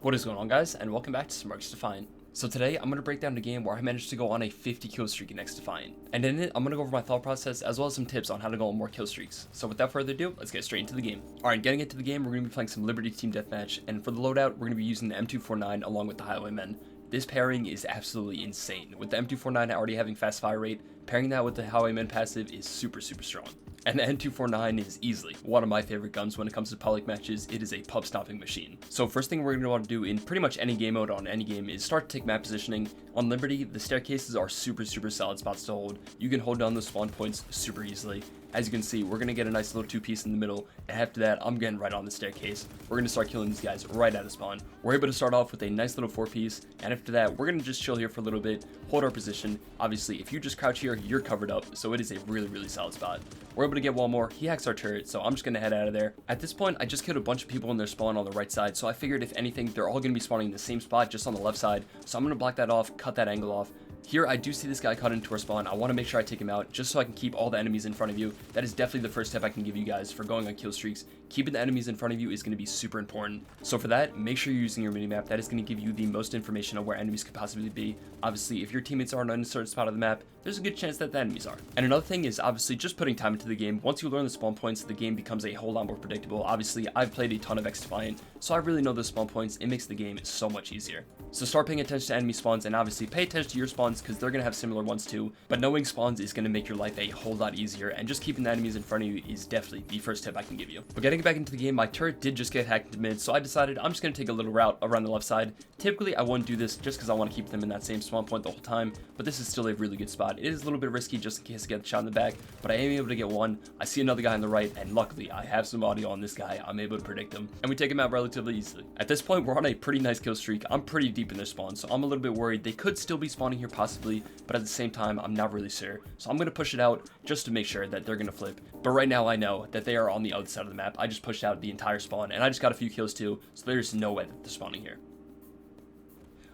What is going on, guys, and welcome back to some XDefiant. So today I'm going to break down a game where I managed to go on a 50 kill streak in XDefiant, and in it I'm going to go over my thought process as well as some tips on how to go on more kill streaks. So without further ado, let's get straight into the game. Alright, getting into the game, we're going to be playing some Liberty Team Deathmatch, and for the loadout we're going to be using the M249 along with the Highwaymen. This pairing is absolutely insane. With the M249 already having fast fire rate, pairing that with the Highwaymen passive is super strong. And the M249 is easily one of my favorite guns when it comes to public matches. It is a pub stomping machine. So first thing we're going to want to do in pretty much any game mode on any game is start to take map positioning. On Liberty, the staircases are super solid spots to hold. You can hold down the spawn points super easily. As you can see, we're going to get a nice little two-piece in the middle, and after that, I'm getting right on the staircase. We're going to start killing these guys right out of spawn. We're able to start off with a nice little four-piece, and after that, we're going to just chill here for a little bit, hold our position. Obviously, if you just crouch here, you're covered up, so it is a really solid spot. We're able to get one more. He hacks our turret, so I'm just going to head out of there. At this point, I just killed a bunch of people in their spawn on the right side, so I figured if anything, they're all going to be spawning in the same spot, just on the left side, so I'm going to block that off, cut that angle off. Here, I do see this guy cut into our spawn. I want to make sure I take him out just so I can keep all the enemies in front of you. That is definitely the first step I can give you guys for going on kill streaks. Keeping the enemies in front of you is going to be super important. So for that, make sure you're using your minimap. That is going to give you the most information of where enemies could possibly be. Obviously, if your teammates are in a certain spot of the map, there's a good chance that the enemies are. And another thing is obviously just putting time into the game. Once you learn the spawn points, the game becomes a whole lot more predictable. Obviously, I've played a ton of XDefiant, so I really know the spawn points. It makes the game so much easier. So start paying attention to enemy spawns, and obviously pay attention to your spawns because they're going to have similar ones too. But knowing spawns is going to make your life a whole lot easier, and just keeping the enemies in front of you is definitely the first tip I can give you. But getting back into the game, my turret did just get hacked into mid, so I decided I'm just going to take a little route around the left side. Typically, I wouldn't do this just because I want to keep them in that same spawn point the whole time, but this is still a really good spot. It is a little bit risky just in case I get shot in the back, but I am able to get one. I see another guy on the right, and luckily I have some audio on this guy. I'm able to predict him, and we take him out relatively easily. At this point, we're on a pretty nice kill streak. I'm pretty deep in their spawn, so I'm a little bit worried. They could still be spawning here possibly, but at the same time, I'm not really sure. So I'm going to push it out just to make sure that they're going to flip. But right now, I know that they are on the other side of the map. I just pushed out the entire spawn, and I just got a few kills too, so there's no way that they're spawning here.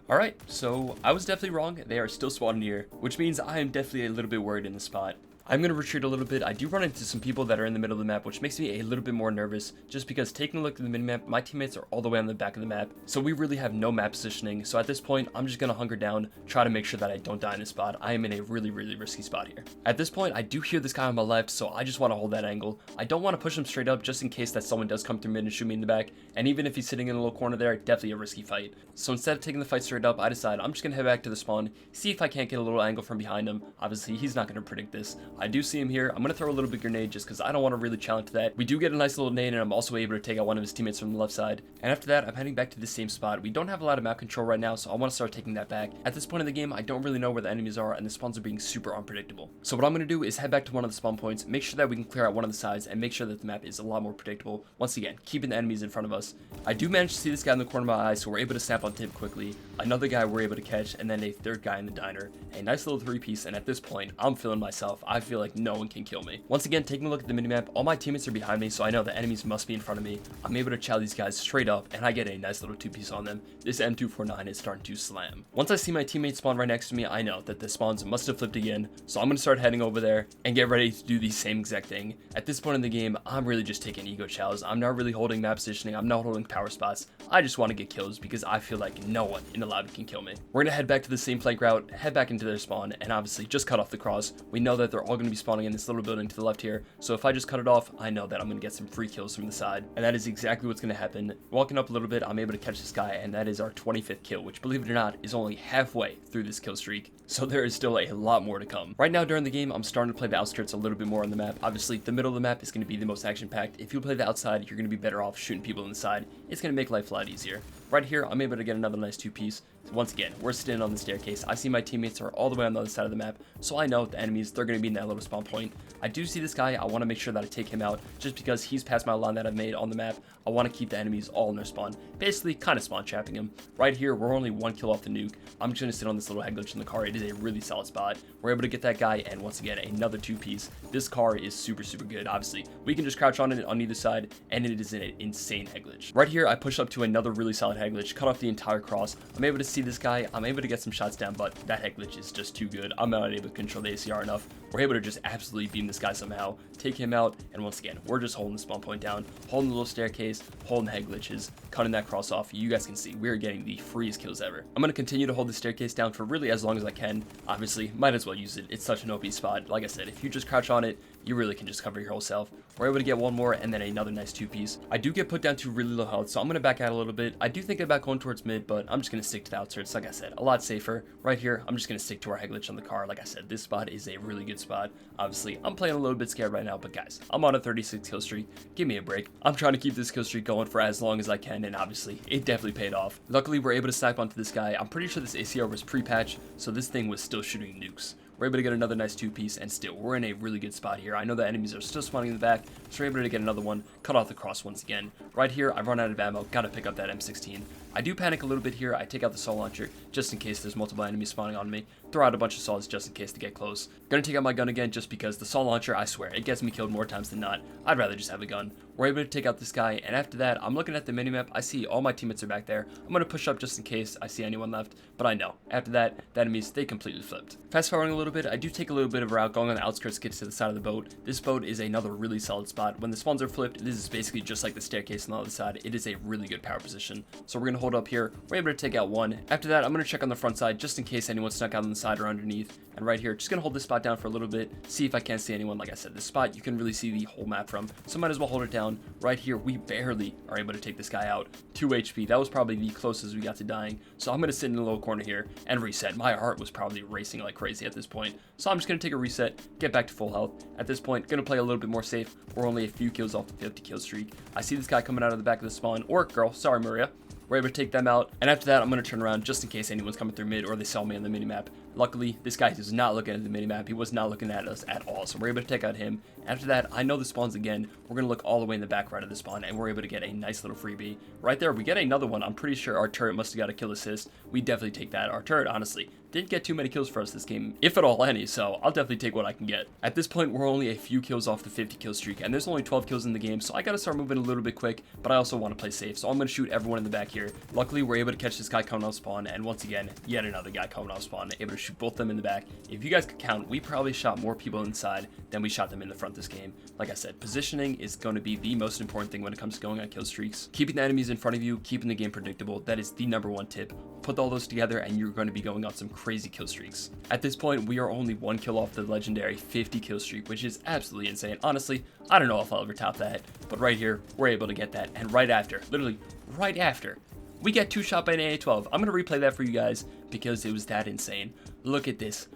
Alright, so I was definitely wrong. They are still spawning here, which means I am definitely a little bit worried in the spot. I'm going to retreat a little bit. I do run into some people that are in the middle of the map, which makes me a little bit more nervous, just because taking a look at the minimap, my teammates are all the way on the back of the map, so we really have no map positioning. So at this point, I'm just going to hunker down, try to make sure that I don't die in this spot. I am in a really risky spot here. At this point, I do hear this guy on my left, so I just want to hold that angle. I don't want to push him straight up, just in case that someone does come through mid and shoot me in the back, and even if he's sitting in a little corner there, definitely a risky fight. So instead of taking the fight straight up, I decide I'm just going to head back to the spawn, see if I can't get a little angle from behind him. Obviously, he's not going to predict this. I do see him here. I'm going to throw a little bit grenade just because I don't want to really challenge that. We do get a nice little nade, and I'm also able to take out one of his teammates from the left side. And after that, I'm heading back to the same spot. We don't have a lot of map control right now, so I want to start taking that back. At this point in the game, I don't really know where the enemies are, and the spawns are being super unpredictable. So what I'm going to do is head back to one of the spawn points, make sure that we can clear out one of the sides, and make sure that the map is a lot more predictable. Once again, keeping the enemies in front of us. I do manage to see this guy in the corner of my eye, so we're able to snap on him quickly. Another guy we're able to catch, and then a third guy in the diner. A nice little three-piece, and at this point, I'm feeling myself. I feel like no one can kill me. Once again, taking a look at the minimap, all my teammates are behind me, so I know the enemies must be in front of me. I'm able to chow these guys straight up, and I get a nice little two-piece on them. This M249 is starting to slam. Once I see my teammates spawn right next to me, I know that the spawns must have flipped again, so I'm going to start heading over there and get ready to do the same exact thing. At this point in the game, I'm really just taking ego chows. I'm not really holding map positioning. I'm not holding power spots. I just want to get kills because I feel like no one in the lobby can kill me. We're going to head back to the same flank route, head back into their spawn, and obviously just cut off the cross. We know that they're all going to be spawning in this little building to the left here, so if I just cut it off, I know that I'm going to get some free kills from the side, and that is exactly what's going to happen. Walking up a little bit, I'm able to catch this guy, and that is our 25th kill, which, believe it or not, is only halfway through this kill streak, so there is still a lot more to come. Right now during the game, I'm starting to play the outskirts a little bit more on the map. Obviously, the middle of the map is going to be the most action-packed. If you play the outside, you're going to be better off shooting people on the side. It's going to make life a lot easier. Right here, I'm able to get another nice two-piece. Once again, we're standing on the staircase. I see my teammates are all the way on the other side of the map, so I know the enemies, they're going to be in that little spawn point. I do see this guy. I want to make sure that I take him out just because he's past my line that I've made on the map. I want to keep the enemies all in their spawn, basically kind of spawn trapping him. Right here, we're only one kill off the nuke. I'm just going to sit on this little head glitch in the car. It is a really solid spot. We're able to get that guy, and once again, another two-piece. This car is super good. Obviously, we can just crouch on it on either side, and it is an insane head glitch. Right here, I push up to another really solid head glitch, cut off the entire cross. I'm able to see this guy. I'm able to get some shots down, but that head glitch is just too good. I'm not able to control the ACR enough. We're able to just absolutely beam this guy somehow, take him out, and once again, we're just holding the spawn point down, holding the little staircase, holding the head glitches, cutting that cross off. You guys can see we're getting the freest kills ever. I'm going to continue to hold the staircase down for really as long as I can. Obviously, might as well use it. It's such an OP spot. Like I said, if you just crouch on it, you really can just cover your whole self. We're able to get one more and then another nice two-piece. I do get put down to really low health, so I'm going to back out a little bit. I do think about going towards mid, but I'm just going to stick to the outskirts. Like I said, a lot safer. Right here, I'm just going to stick to our head glitch on the car. Like I said, this spot is a really good spot. Obviously, I'm playing a little bit scared right now, but guys, I'm on a 36 kill streak. Give me a break. I'm trying to keep this kill streak going for as long as I can, and obviously, it definitely paid off. Luckily, we're able to snipe onto this guy. I'm pretty sure this ACR was pre-patch, so this thing was still shooting nukes. We're able to get another nice two-piece, and still, we're in a really good spot here. I know the enemies are still spawning in the back, so we're able to get another one, cut off the cross once again. Right here, I've run out of ammo, gotta pick up that M16. I do panic a little bit here. I take out the saw launcher, just in case there's multiple enemies spawning on me. Throw out a bunch of saws just in case to get close. Gonna take out my gun again, just because the saw launcher, I swear, it gets me killed more times than not. I'd rather just have a gun. We're able to take out this guy, and after that, I'm looking at the minimap. I see all my teammates are back there. I'm gonna push up just in case I see anyone left, but I know. After that, the enemies, they completely flipped. Fast forwarding a little bit, I do take a little bit of a route going on the outskirts to get to the side of the boat. This boat is another really solid spot. When the spawns are flipped, this is basically just like the staircase on the other side. It is a really good power position. So we're gonna hold up here. We're able to take out one. After that, I'm gonna check on the front side just in case anyone snuck out on the side or underneath. And right here, just gonna hold this spot down for a little bit, see if I can't see anyone. Like I said, this spot you can really see the whole map from, so might as well hold it down. Right here, we barely are able to take this guy out. 2 HP. That was probably the closest we got to dying. So I'm gonna sit in the little corner here and reset. My heart was probably racing like crazy at this point, so I'm just gonna take a reset, get back to full health. At this point, gonna play a little bit more safe. We're only a few kills off the 50 kill streak. I see this guy coming out of the back of the spawn, or girl, sorry Maria. We're able to take them out, and after that, I'm going to turn around just in case anyone's coming through mid or they saw me on the minimap. Luckily, this guy is not looking at the minimap. He was not looking at us at all, so we're able to take out him. After that, I know the spawns again. We're going to look all the way in the back right of the spawn, and we're able to get a nice little freebie. Right there, we get another one. I'm pretty sure our turret must have got a kill assist. We definitely take that. Our turret, honestly, didn't get too many kills for us this game, if at all any, so I'll definitely take what I can get. At this point, we're only a few kills off the 50 kill streak, and there's only 12 kills in the game, so I gotta start moving a little bit quick, but I also want to play safe, so I'm gonna shoot everyone in the back here. Luckily, we're able to catch this guy coming off spawn, and once again, yet another guy coming off spawn, able to shoot both of them in the back. If you guys could count, we probably shot more people inside than we shot them in the front this game. Like I said, positioning is going to be the most important thing when it comes to going on kill streaks. Keeping the enemies in front of you, keeping the game predictable, that is the #1 tip. Put all those together and you're going to be going on some crazy kill streaks. At this point, we are only 1 kill off the legendary 50 kill streak, which is absolutely insane. Honestly, I don't know if I'll ever top that, but right here, we're able to get that. And right after, literally right after, we get 2 shot by an AA-12. I'm going to replay that for you guys because it was that insane. Look at this.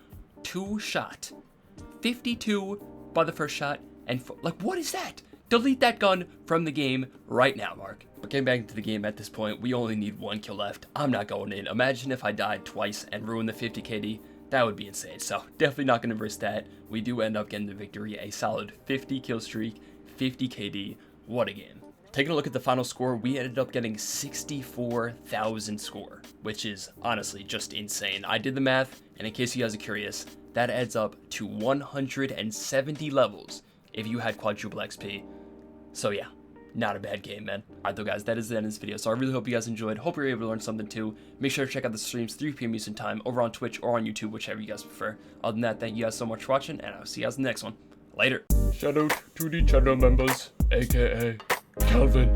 2 shot. 52 by the first shot. And like, what is that? Delete that gun from the game right now, Mark. But getting back into the game at this point, we only need 1 kill left. I'm not going in. Imagine if I died twice and ruined the 50 KD. That would be insane. So definitely not going to risk that. We do end up getting the victory. A solid 50 kill streak, 50 KD. What a game. Taking a look at the final score, we ended up getting 64,000 score, which is honestly just insane. I did the math, and in case you guys are curious, that adds up to 170 levels if you had quadruple XP. So yeah, not a bad game, man. Alright though guys, that is the end of this video, so I really hope you guys enjoyed. Hope you're able to learn something too. Make sure to check out the streams 3 p.m. Eastern time over on Twitch or on YouTube, whichever you guys prefer. Other than that, thank you guys so much for watching, and I'll see you guys in the next one. Later. Shout out to the channel members, aka Calvin,